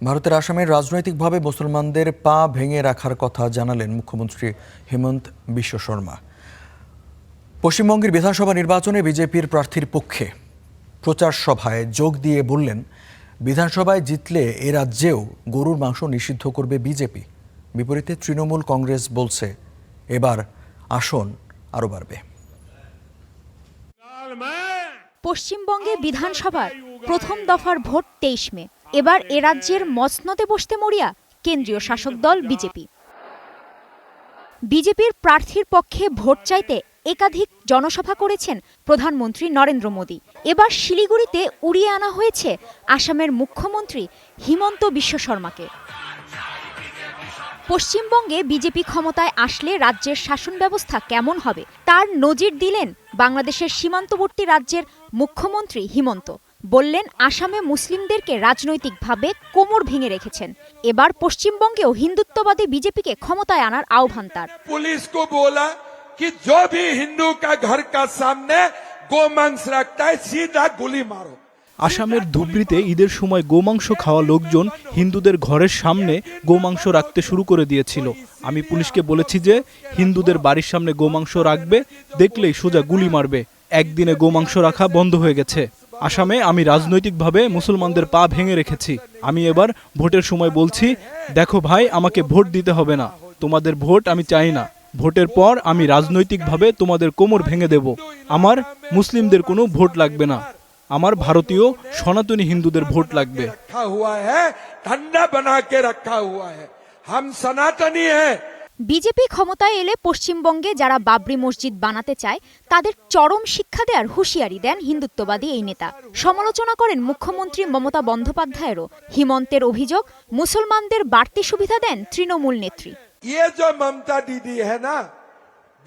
ভারতের আসামের রাজনৈতিকভাবে মুসলমানদের পা ভেঙে রাখার কথা জানালেন মুখ্যমন্ত্রী হিমন্ত বিশ্ব শর্মা। পশ্চিমবঙ্গের বিধানসভা নির্বাচনে বিজেপির প্রার্থীর পক্ষে প্রচার সভায় যোগ দিয়ে বললেন, বিধানসভায় জিতলে এ রাজ্যেও গরুর মাংস নিষিদ্ধ করবে বিজেপি। বিপরীতে তৃণমূল কংগ্রেস বলছে, এবার আসন আরও বাড়বে। পশ্চিমবঙ্গে বিধানসভার প্রথম দফার ভোট ২৩ মে। এবার এ রাজ্যের মসনদে বসতে মরিয়া কেন্দ্রীয় শাসক দল বিজেপি। বিজেপির প্রার্থীর পক্ষে ভোট চাইতে একাধিক জনসভা করেছেন প্রধানমন্ত্রী নরেন্দ্র মোদী। এবার শিলিগুড়িতে উড়িয়ে আনা হয়েছে আসামের মুখ্যমন্ত্রী হিমন্ত বিশ্ব শর্মাকে। পশ্চিমবঙ্গে বিজেপি ক্ষমতায় আসলে রাজ্যের শাসন ব্যবস্থা কেমন হবে তার নজির দিলেন বাংলাদেশের সীমান্তবর্তী রাজ্যের মুখ্যমন্ত্রী হিমন্ত। বললেন, আসামে মুসলিমদেরকে রাজনৈতিকভাবে কোমর ভেঙে রেখেছেন। এবার পশ্চিমবঙ্গেও হিন্দুত্ববাদী বিজেপিকে ক্ষমতায় আনার আহ্বান তার। পুলিশ কো বলা কি जो भी हिंदू का घर का सामने गोमांस रखता है सीधा गुली मारो। আসামের ধুবড়ীতে ঈদের সময় গোমাংস খাওয়া লোকজন হিন্দুদের ঘরের সামনে গোমাংস রাখতে শুরু করে দিয়েছিল। আমি পুলিশকে বলেছি যে হিন্দুদের বাড়ির সামনে গোমাংস রাখবে, দেখলেই সোজা গুলি মারবে। একদিনে গোমাংস রাখা বন্ধ হয়ে গেছে। আসামে আমি রাজনৈতিকভাবে মুসলমানদের পা ভেঙে রেখেছি। আমি এবার ভোটের সময় বলছি, দেখো ভাই, আমাকে ভোট দিতে হবে না, তোমাদের ভোট আমি চাই না। ভোটের পর আমি রাজনৈতিকভাবে তোমাদের কোমর ভেঙে দেব। আমার মুসলিমদের কোনো ভোট লাগবে না, আমার ভারতীয় সনাতনী হিন্দুদের ভোট লাগবে। বিজেপি ক্ষমতায় এলে পশ্চিমবঙ্গে যারা বাবরি মসজিদ বানাতে চায় তাদের চরম শিক্ষা দেওয়ার হুঁশিয়ারি দেন হিন্দুত্ববাদী এই নেতা। সমালোচনা করেন মুখ্যমন্ত্রী মমতা বন্দ্যোপাধ্যায়েরও। হিমন্তের অভিযোগ, মুসলমানদের বাড়তি সুবিধা দেন তৃণমূল নেত্রী। ये जो ममता दीदी है ना,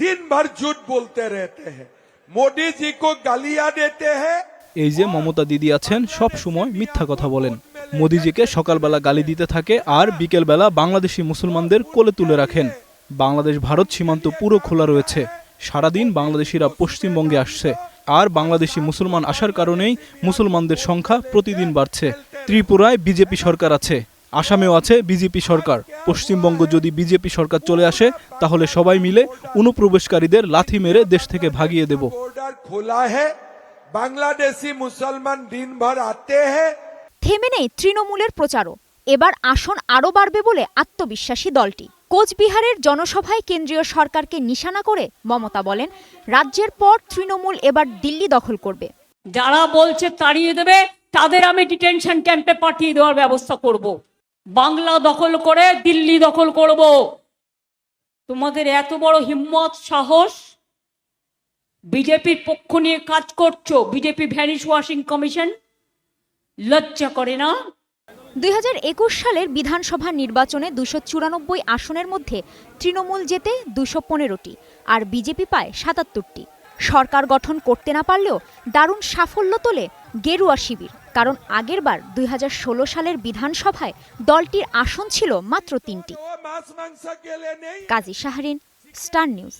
दिन भर झूठ बोलते रहते हैं, मोदी जी को गालियां देते हैं। এই যে মমতা দিদি আছেন, সব সময় মিথ্যা কথা বলেন। মোদিজিকে সকালবেলা গালি দিতে থাকে আর বিকেলবেলা বাংলাদেশি মুসলমানদের কোলে তুলে রাখেন। বাংলাদেশ ভারত সীমান্ত পুরো খোলা রয়েছে। সারাদিন বাংলাদেশিরা পশ্চিমবঙ্গে আসছে, আর বাংলাদেশি মুসলমান আসার কারণেই মুসলমানদের সংখ্যা প্রতিদিন বাড়ছে। ত্রিপুরায় বিজেপি সরকার আছে, আসামেও আছে বিজেপি সরকার। পশ্চিমবঙ্গ যদি বিজেপি সরকার চলে আসে, তাহলে সবাই মিলে অনুপ্রবেশকারীদের লাথি মেরে দেশ থেকে ভাগিয়ে দেব। খোলা है, বাংলাদেশি মুসলমান দিন ভর আতে हैं। থেমে নেই তৃণমূলের প্রচারও। এবার আসন আরও বাড়বে বলে আত্মবিশ্বাসী দলটি। কোচবিহারের জনসভায় কেন্দ্রীয় সরকারকে নিশানা করে মমতা বলেন, রাজ্যের পর তৃণমূল এবার দিল্লি দখল করবে। যারা বলছে তাড়িয়ে দেবে, তাদের আমি ডিটেনশন ক্যাম্পে পাঠিয়ে দেওয়ার ব্যবস্থা করব। বাংলা দখল করে দিল্লি দখল করব। তোমাদের এত বড় হিম্মত, সাহস, বিজেপির পক্ষ নিয়ে কাজ করছো। বিজেপি ভ্যানিশ ওয়াশিং কমিশন লজ্জা করে না? ২০২১ সালের বিধানসভা নির্বাচনে ২৯৪ আসনের মধ্যে তৃণমূল জেতে ২১৫টি আর বিজেপি পায় ৭৭টি। সরকার গঠন করতে না পারলেও দারুণ সাফল্য তোলে গেরুয়া শিবির। কারণ আগেরবার ২০১৬ সালের বিধানসভায় দলটির আসন ছিল মাত্র ৩টি। কাজী শাহরিন, স্টার নিউজ।